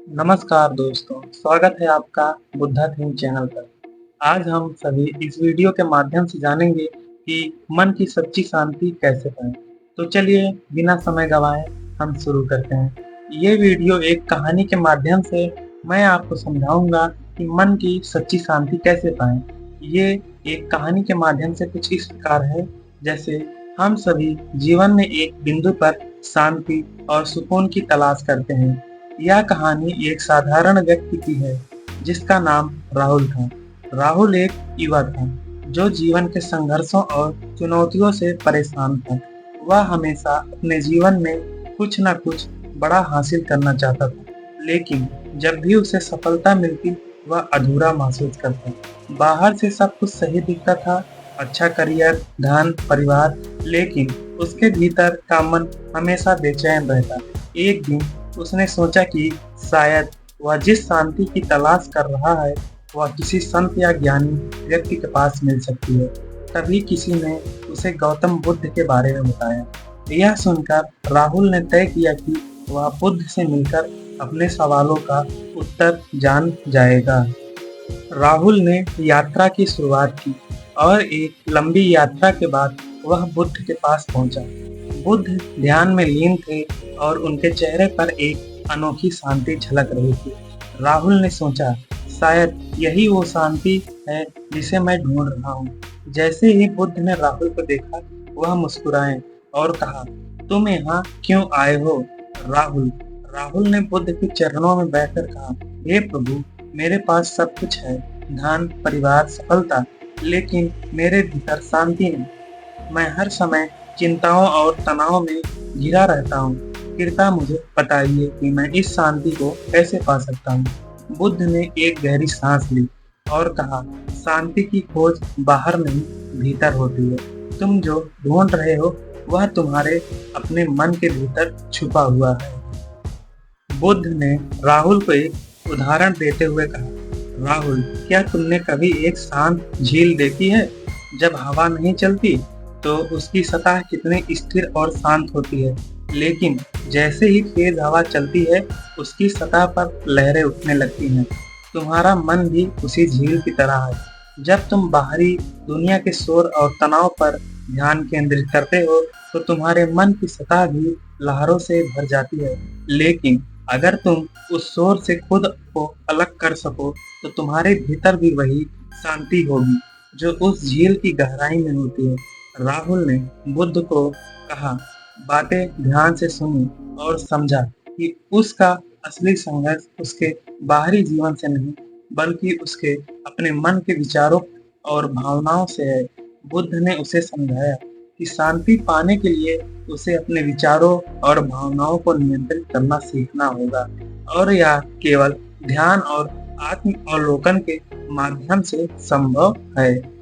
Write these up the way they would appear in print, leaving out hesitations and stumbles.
नमस्कार दोस्तों, स्वागत है आपका बुद्धा थिंक चैनल पर। आज हम सभी इस वीडियो के माध्यम से जानेंगे कि मन की सच्ची शांति कैसे पाएं। तो चलिए बिना समय गवाए हम शुरू करते हैं। ये वीडियो एक कहानी के माध्यम से मैं आपको समझाऊंगा कि मन की सच्ची शांति कैसे पाएं। ये एक कहानी के माध्यम से कुछ इस प्रकार है, जैसे हम सभी जीवन में एक बिंदु पर शांति और सुकून की तलाश करते हैं। यह कहानी एक साधारण व्यक्ति की है जिसका नाम राहुल था। राहुल एक युवा था जो जीवन के संघर्षों और चुनौतियों से परेशान था। वह हमेशा अपने जीवन में कुछ न कुछ बड़ा हासिल करना चाहता था, लेकिन जब भी उसे सफलता मिलती वह अधूरा महसूस करता। बाहर से सब कुछ सही दिखता था, अच्छा करियर, धन, परिवार, लेकिन उसके भीतर का मन हमेशा बेचैन रहता। एक दिन उसने सोचा कि शायद वह जिस शांति की तलाश कर रहा है वह किसी संत या ज्ञानी व्यक्ति के पास मिल सकती है। तभी किसी ने उसे गौतम बुद्ध के बारे में बताया। यह सुनकर राहुल ने तय किया कि वह बुद्ध से मिलकर अपने सवालों का उत्तर जान जाएगा। राहुल ने यात्रा की शुरुआत की और एक लंबी यात्रा के बाद वह बुद्ध के पास पहुंचा। बुद्ध ध्यान में लीन थे और उनके चेहरे पर एक अनोखी शांति झलक रही थी। राहुल ने सोचा, शायद यही वो शांति है जिसे मैं ढूंढ रहा हूँ। जैसे ही बुद्ध ने राहुल को देखा, वह मुस्कुराए और कहा, तुम यहाँ क्यों आए हो? राहुल राहुल ने बुद्ध के चरणों में बैठकर कहा, हे प्रभु, मेरे पास सब कुछ है, धन, परिवार, सफलता, लेकिन मेरे भीतर शांति नहीं। मैं हर समय चिंताओं और तनाव में घिरा रहता हूँ। कृपया मुझे बताइए कि मैं इस शांति को कैसे पा सकता हूँ। बुद्ध ने एक गहरी सांस ली और कहा, शांति की खोज बाहर नहीं भीतर होती है। तुम जो ढूंढ रहे हो वह तुम्हारे अपने मन के भीतर छुपा हुआ है। बुद्ध ने राहुल को एक उदाहरण देते हुए कहा, राहुल, क्या तुमने कभी एक शांत झील देखी है? जब हवा नहीं चलती तो उसकी सतह कितनी स्थिर और शांत होती है, लेकिन जैसे ही तेज हवा चलती है उसकी सतह पर लहरें उठने लगती हैं। तुम्हारा मन भी उसी झील की तरह है। जब तुम बाहरी दुनिया के शोर और तनाव पर ध्यान केंद्रित करते हो तो तुम्हारे मन की सतह भी लहरों से भर जाती है, लेकिन अगर तुम उस शोर से खुद को अलग कर सको तो तुम्हारे भीतर भी वही शांति होगी जो उस झील की गहराई में होती है। राहुल ने बुद्ध को कहा, बातें ध्यान से सुनी और समझा कि उसका असली संघर्ष उसके बाहरी जीवन से नहीं बल्कि उसके अपने मन के विचारों और भावनाओं से है। बुद्ध ने उसे समझाया कि शांति पाने के लिए उसे अपने विचारों और भावनाओं को नियंत्रित करना सीखना होगा, और यह केवल ध्यान और आत्म अवलोकन के माध्यम से संभव है।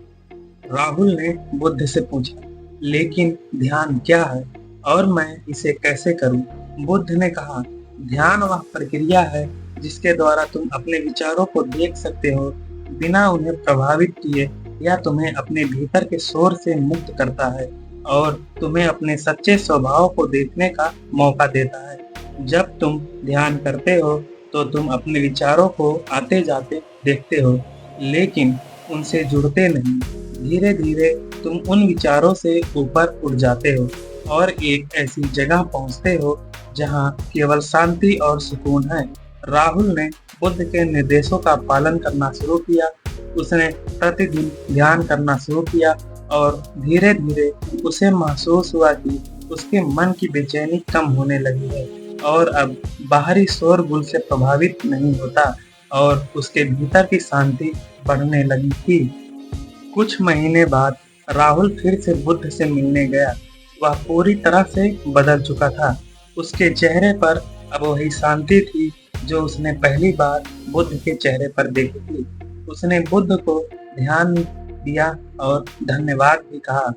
राहुल ने बुद्ध से पूछा, लेकिन ध्यान क्या है और मैं इसे कैसे करूं? बुद्ध ने कहा, ध्यान वह प्रक्रिया है जिसके द्वारा तुम अपने विचारों को देख सकते हो बिना उन्हें प्रभावित किए। यह तुम्हें अपने भीतर के शोर से मुक्त करता है और तुम्हें अपने सच्चे स्वभाव को देखने का मौका देता है। जब तुम ध्यान करते हो तो तुम अपने विचारों को आते जाते देखते हो, लेकिन उनसे जुड़ते नहीं। धीरे धीरे तुम उन विचारों से ऊपर उठ जाते हो और एक ऐसी जगह पहुंचते हो जहां केवल शांति और सुकून है। राहुल ने बुद्ध के निर्देशों का पालन करना शुरू किया। उसने प्रतिदिन ध्यान करना शुरू किया और धीरे धीरे उसे महसूस हुआ कि उसके मन की बेचैनी कम होने लगी है और अब बाहरी शोरगुल से प्रभावित नहीं होता और उसके भीतर की शांति बढ़ने लगी थी। कुछ महीने बाद राहुल फिर से बुद्ध से मिलने गया। वह पूरी तरह से बदल चुका था। उसके चेहरे पर अब वही शांति थी जो उसने पहली बार बुद्ध के चेहरे पर देखी थी। उसने बुद्ध को ध्यान दिया और धन्यवाद भी कहा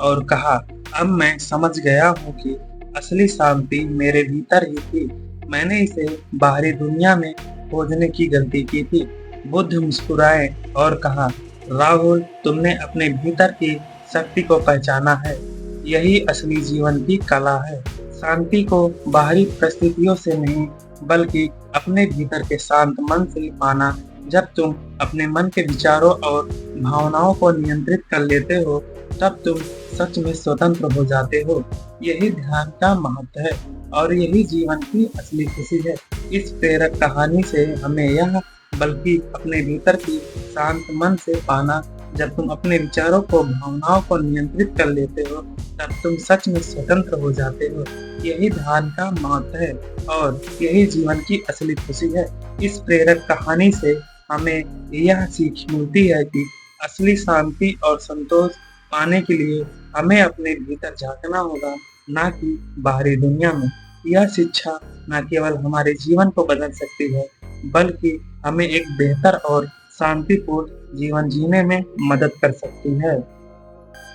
और कहा, अब मैं समझ गया हूँ कि असली शांति मेरे भीतर ही थी। मैंने इसे बाहरी दुनिया में खोजने की गलती की थी। बुद्ध मुस्कुराए और कहा, राहुल, तुमने अपने भीतर की शक्ति को पहचाना है। यही असली जीवन की कला है। शांति को बाहरी परिस्थितियों से नहीं बल्कि अपने भीतर के शांत मन से पाना। जब तुम अपने मन के विचारों और भावनाओं को नियंत्रित कर लेते हो, तब तुम सच में स्वतंत्र हो जाते हो। यही ध्यान का महत्व है और यही जीवन की असली खुशी है। इस प्रेरक कहानी से हमें यह बल्कि अपने भीतर की शांत मन से पाना। जब तुम अपने विचारों को भावनाओं को नियंत्रित कर लेते हो, तब तुम सच में स्वतंत्र हो जाते हो। यही ध्यान का महत्व है और यही जीवन की असली खुशी है। इस प्रेरक कहानी से हमें यह सीख मिलती है कि असली शांति और संतोष पाने के लिए हमें अपने भीतर झांकना होगा, ना कि बाहरी दुनिया में। यह शिक्षा न केवल हमारे जीवन को बदल सकती है, बल्कि हमें एक बेहतर और शांतिपूर्ण जीवन जीने में मदद कर सकती है।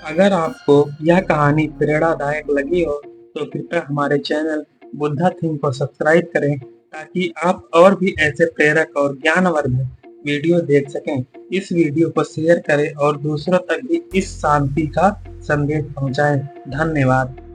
अगर आपको यह कहानी प्रेरणादायक लगी हो, तो कृपया हमारे चैनल बुद्धा थीम को सब्सक्राइब करें, ताकि आप और भी ऐसे प्रेरक और ज्ञानवर्धक वीडियो देख सकें। इस वीडियो को शेयर करें और दूसरों तक भी इस शांति का संदेश पहुंचाएं। धन्यवाद।